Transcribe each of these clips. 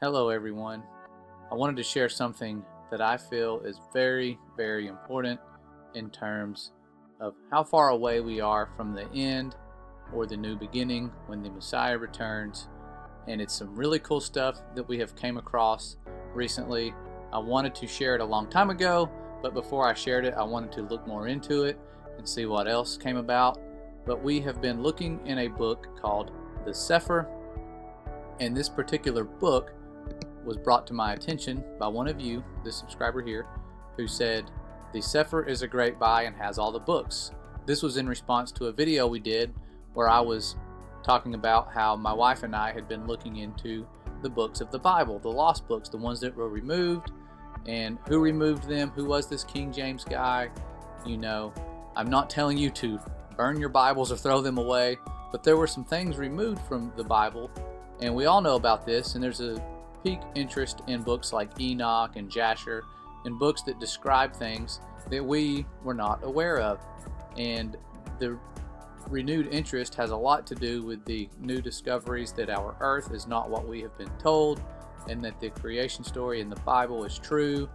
Hello, everyone. I wanted to share something that I feel is very, very important in terms of how far away we are from the end or the new beginning when the Messiah returns. And it's some really cool stuff that we have came across recently. I wanted to share it a long time ago, but before I shared it, I wanted to look more into it and see what else came about. But we have been looking in a book called the Cepher, and this particular book was brought to my attention by one of you, the subscriber here, who said, "The Cepher is a great buy and has all the books." This was in response to a video we did where I was talking about how my wife and I had been looking into the books of the Bible, the lost books, the ones that were removed, and who removed them, who was this King James guy. You know, I'm not telling you to burn your Bibles or throw them away, but there were some things removed from the Bible, and we all know about this, and there's a peak interest in books like Enoch and Jasher, and books that describe things that we were not aware of. And the renewed interest has a lot to do with the new discoveries that our earth is not what we have been told, and that the creation story in the Bible is true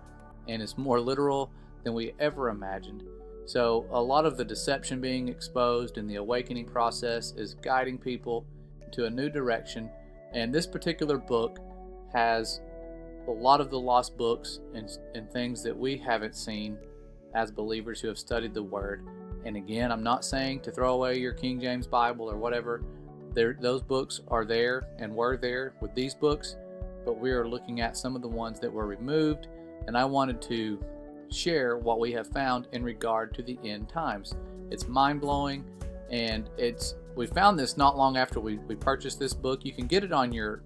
and is more literal than we ever imagined. So a lot of the deception being exposed in the awakening process is guiding people to a new direction. And this particular book has a lot of the lost books and things that we haven't seen as believers who have studied the Word. And again, I'm not saying to throw away your King James Bible or whatever. Those books are there and were there with these books, but we are looking at some of the ones that were removed, and I wanted to share what we have found in regard to the end times. It's mind-blowing, and we found this not long after we purchased this book. You can get it on your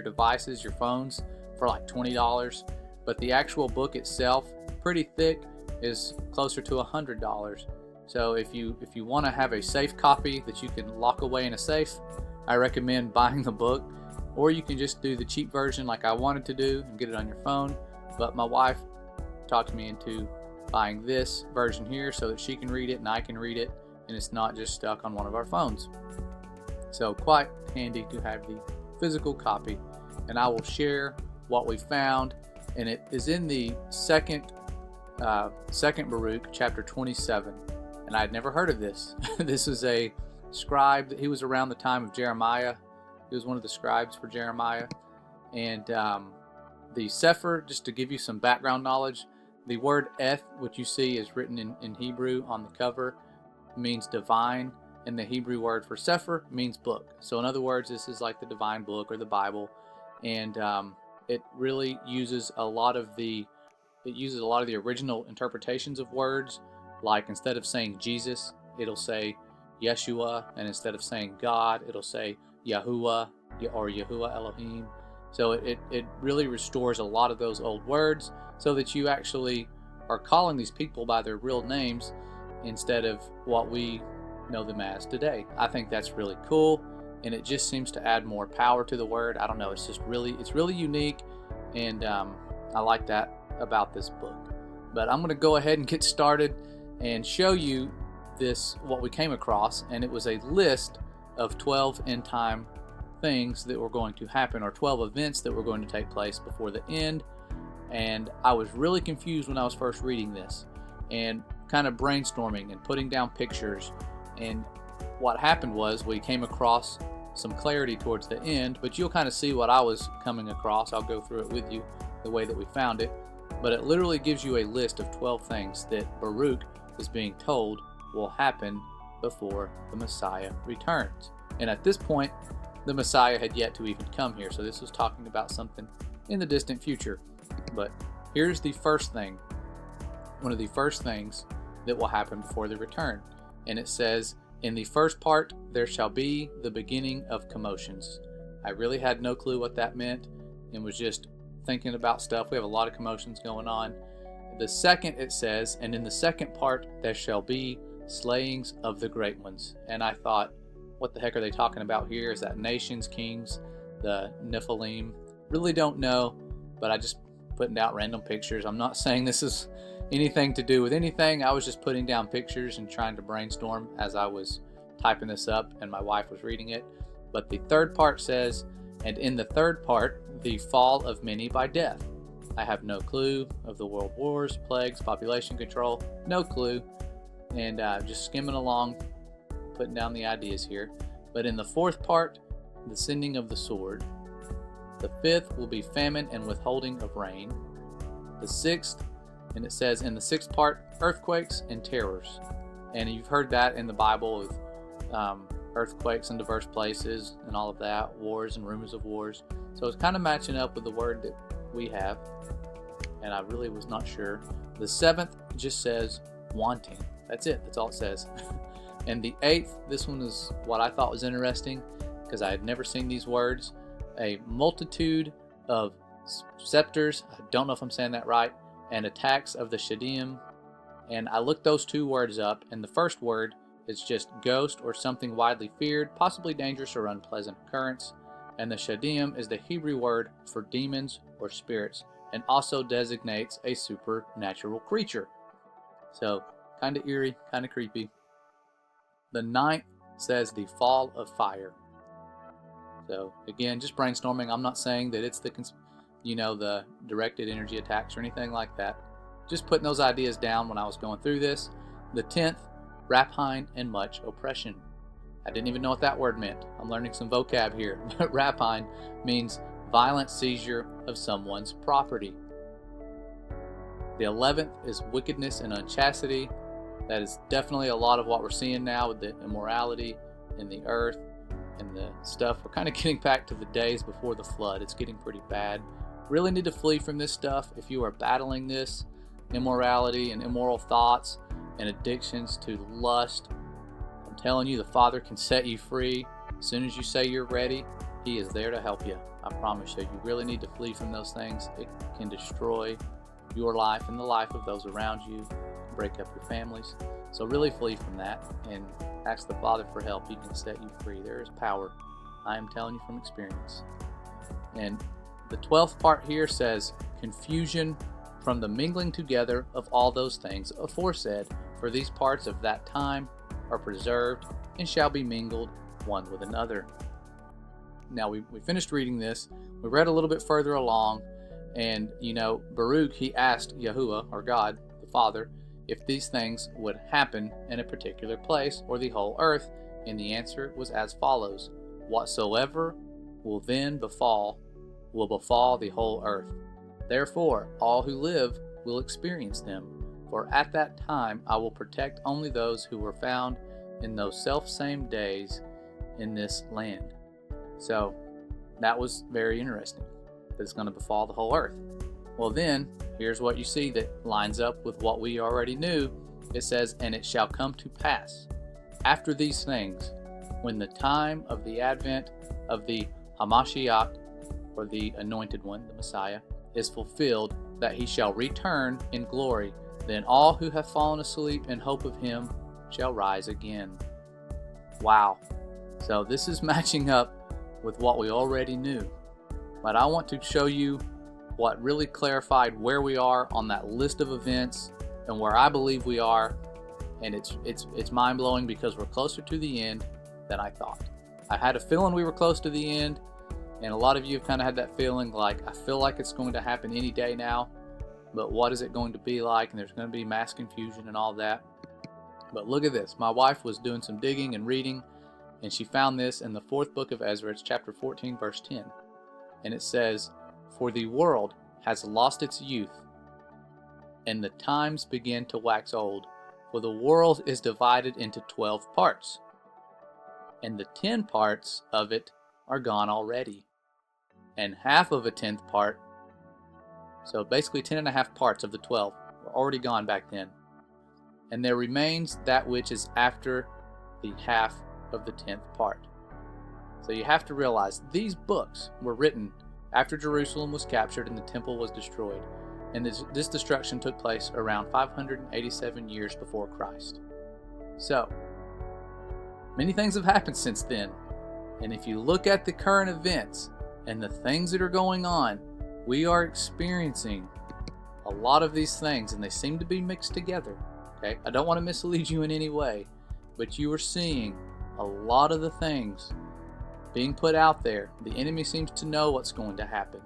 devices, your phones, for like $20, but the actual book itself, pretty thick, is closer to $100. So if you want to have a safe copy that you can lock away in a safe, I recommend buying the book. Or you can just do the cheap version like I wanted to do and get it on your phone. But my wife talked me into buying this version here so that she can read it and I can read it, and it's not just stuck on one of our phones. So quite handy to have the physical copy. And I will share what we found, and it is in the second BARUK Chapter 27. And I had never heard of this. This is a scribe. He was around the time of Jeremiah. He was one of the scribes for Jeremiah. And the cepher, just to give you some background knowledge, the word eth, which you see is written in Hebrew on the cover, means divine, and the Hebrew word for cepher means book. So in other words, this is like the divine book or the Bible, and it really uses a lot of the original interpretations of words. Like instead of saying Jesus, it'll say Yeshua, and instead of saying God, it'll say Yahuwah or Yahuwah Elohim. So it really restores a lot of those old words so that you actually are calling these people by their real names instead of what we know them as today. I think that's really cool, and it just seems to add more power to the word. I don't know, it's really unique, and I like that about this book. But I'm going to go ahead and get started and show you what we came across, and it was a list of 12 end time things that were going to happen, or 12 events that were going to take place before the end. And I was really confused when I was first reading this and kind of brainstorming and putting down pictures. And what happened was we came across some clarity towards the end, but you'll kind of see what I was coming across. I'll go through it with you the way that we found it. But it literally gives you a list of 12 things that BARUK is being told will happen before the Messiah returns. And at this point, the Messiah had yet to even come here. So this was talking about something in the distant future. But here's the first thing, one of the first things that will happen before the return. And it says, "In the first part, there shall be the beginning of commotions." I really had no clue what that meant and was just thinking about stuff. We have a lot of commotions going on. The second, it says, "And in the second part, there shall be slayings of the great ones." And I thought, what the heck are they talking about here? Is that nations, kings, the Nephilim? Really don't know, but I just putting out random pictures. I'm not saying this is anything to do with anything. I was just putting down pictures and trying to brainstorm as I was typing this up, and my wife was reading it. But the third part says, "And in the third part, the fall of many by death. I have no clue of the world wars, plagues, population control, no clue, and just skimming along, putting down the ideas here. But in the fourth part, the sending of the sword. The fifth will be famine and withholding of rain. The sixth, and it says in the sixth part, earthquakes and terrors. And you've heard that in the Bible with earthquakes in diverse places and all of that, wars and rumors of wars. So it's kind of matching up with the word that we have, and I really was not sure. The seventh just says wanting. That's it. That's all it says. And the eighth, this one is what I thought was interesting because I had never seen these words. A multitude of scepters, I don't know if I'm saying that right, and attacks of the Shadim. And I looked those two words up, and the first word is just ghost or something widely feared, possibly dangerous or unpleasant occurrence. And the Shadim is the Hebrew word for demons or spirits, and also designates a supernatural creature. So, kind of eerie, kind of creepy. The ninth says the fall of fire. So, again, just brainstorming. I'm not saying that it's the directed energy attacks or anything like that. Just putting those ideas down when I was going through this. The 10th, rapine and much oppression. I didn't even know what that word meant. I'm learning some vocab here. But rapine means violent seizure of someone's property. The 11th is wickedness and unchastity. That is definitely a lot of what we're seeing now with the immorality in the earth and the stuff. We're kind of getting back to the days before the flood. It's getting pretty bad. Really need to flee from this stuff if you are battling this immorality and immoral thoughts and addictions to lust. I'm telling you, the Father can set you free. As soon as you say you're ready, He is there to help you. I promise you, you really need to flee from those things. It can destroy your life and the life of those around you, break up your families. So really flee from that and ask the Father for help. He can set you free. There is power. I am telling you from experience. And the 12th part here says, confusion from the mingling together of all those things aforesaid, for these parts of that time are preserved and shall be mingled one with another. Now we finished reading this. We read a little bit further along, and Baruch, he asked Yahuwah, or God, the Father, if these things would happen in a particular place or the whole earth, and the answer was as follows: whatsoever will then befall will befall the whole earth. Therefore, all who live will experience them. For at that time I will protect only those who were found in those self-same days in this land. So, that was very interesting. That it's going to befall the whole earth. Well then, here's what you see that lines up with what we already knew. It says, and it shall come to pass after these things, when the time of the advent of the Hamashiach, or the Anointed One, the Messiah, is fulfilled, that he shall return in glory. Then all who have fallen asleep in hope of him shall rise again. Wow. So this is matching up with what we already knew. But I want to show you what really clarified where we are on that list of events and where I believe we are. And it's mind-blowing because we're closer to the end than I thought. I had a feeling we were close to the end. And a lot of you have kind of had that feeling like, I feel like it's going to happen any day now, but what is it going to be like? And there's going to be mass confusion and all that. But look at this. My wife was doing some digging and reading, and she found this in the 4th book of Ezra. It's chapter 14, verse 10. And it says, for the world has lost its youth, and the times begin to wax old. For the world is divided into 12 parts, and the 10 parts of it are gone already, and half of a 10th part, so basically 10.5 parts of the 12 were already gone back then, and there remains that which is after the half of the 10th part. So you have to realize these books were written after Jerusalem was captured and the temple was destroyed, and this destruction took place around 587 years before Christ. So many things have happened since then. And if you look at the current events and the things that are going on, we are experiencing a lot of these things, and they seem to be mixed together. Okay, I don't want to mislead you in any way, but you are seeing a lot of the things being put out there. The enemy seems to know what's going to happen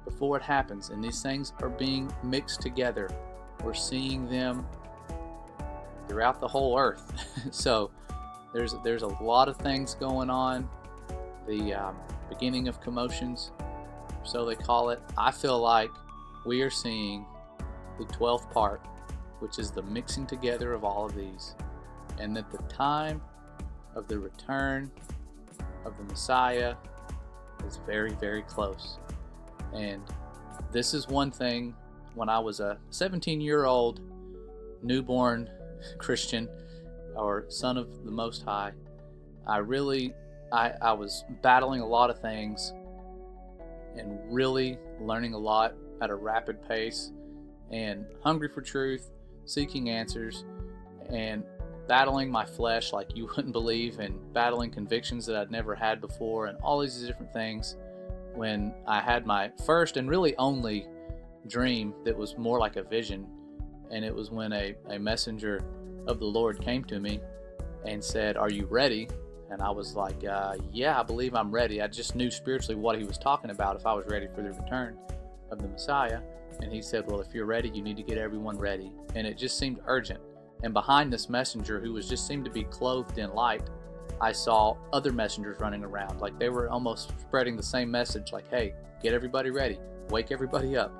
before it happens, and these things are being mixed together. We're seeing them throughout the whole earth. So there's a lot of things going on. The beginning of commotions, so they call it. I feel like we are seeing the 12th part, which is the mixing together of all of these, and that the time of the return of the Messiah is very, very close. And this is one thing, when I was a 17-year-old newborn Christian, or son of the Most High, I was battling a lot of things and really learning a lot at a rapid pace, and hungry for truth, seeking answers, and battling my flesh like you wouldn't believe, and battling convictions that I'd never had before, and all these different things. When I had my first and really only dream that was more like a vision, and it was when a messenger of the Lord came to me and said, "Are you ready?" And I was like, yeah, I believe I'm ready. I just knew spiritually what he was talking about, if I was ready for the return of the Messiah. And he said, well, if you're ready, you need to get everyone ready. And it just seemed urgent. And behind this messenger, who seemed to be clothed in light, I saw other messengers running around. Like they were almost spreading the same message, like, hey, get everybody ready, wake everybody up.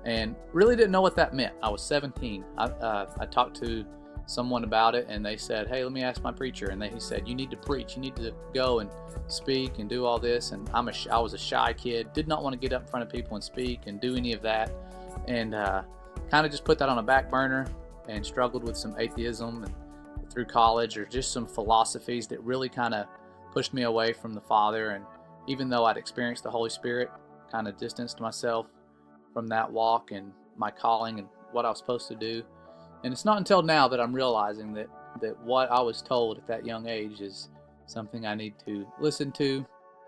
And really didn't know what that meant. I was 17. I talked to someone about it, and they said, hey, let me ask my preacher. And he said, you need to preach, you need to go and speak and do all this. And I was a shy kid, did not want to get up in front of people and speak and do any of that, and kind of just put that on a back burner, and struggled with some atheism and through college, or just some philosophies that really kind of pushed me away from the Father. And even though I'd experienced the Holy Spirit, kind of distanced myself from that walk and my calling and what I was supposed to do. And it's not until now that I'm realizing that what I was told at that young age is something I need to listen to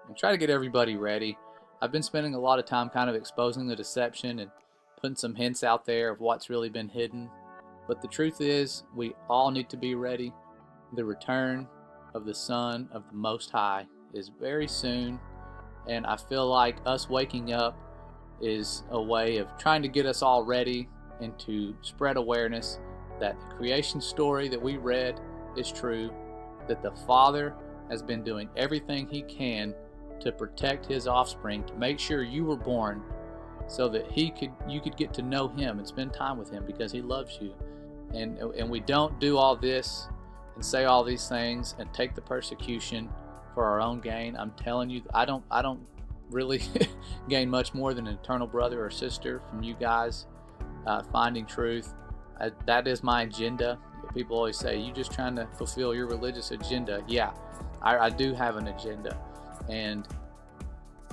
and try to get everybody ready. I've been spending a lot of time kind of exposing the deception and putting some hints out there of what's really been hidden. But the truth is, we all need to be ready. The return of the Son of the Most High is very soon, and I feel like us waking up is a way of trying to get us all ready and to spread awareness that the creation story that we read is true, that the Father has been doing everything he can to protect his offspring, to make sure you were born so that you could get to know him and spend time with him because he loves you. And we don't do all this and say all these things and take the persecution for our own gain. I'm telling you, I don't really gain much more than an eternal brother or sister from you guys finding truth. That is my agenda. People always say, you just trying to fulfill your religious agenda. Yeah, I do have an agenda, and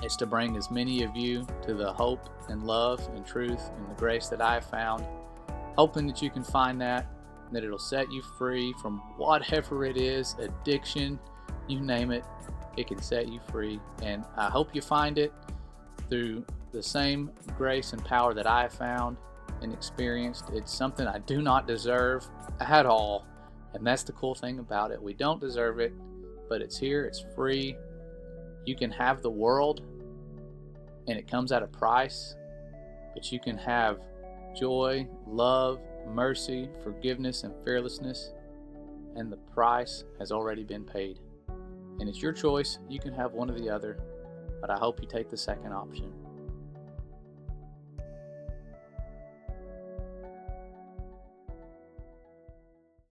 it's to bring as many of you to the hope and love and truth and the grace that I have found, hoping that you can find that it'll set you free from whatever it is, addiction, you name it, it can set you free. And I hope you find it through the same grace and power that I have found and experienced. It's something I do not deserve at all, and that's the cool thing about it. We don't deserve it, but it's here, it's free. You can have the world, and it comes at a price, but you can have joy, love, mercy, forgiveness, and fearlessness, and the price has already been paid. And it's your choice. You can have one or the other, but I hope you take the second option.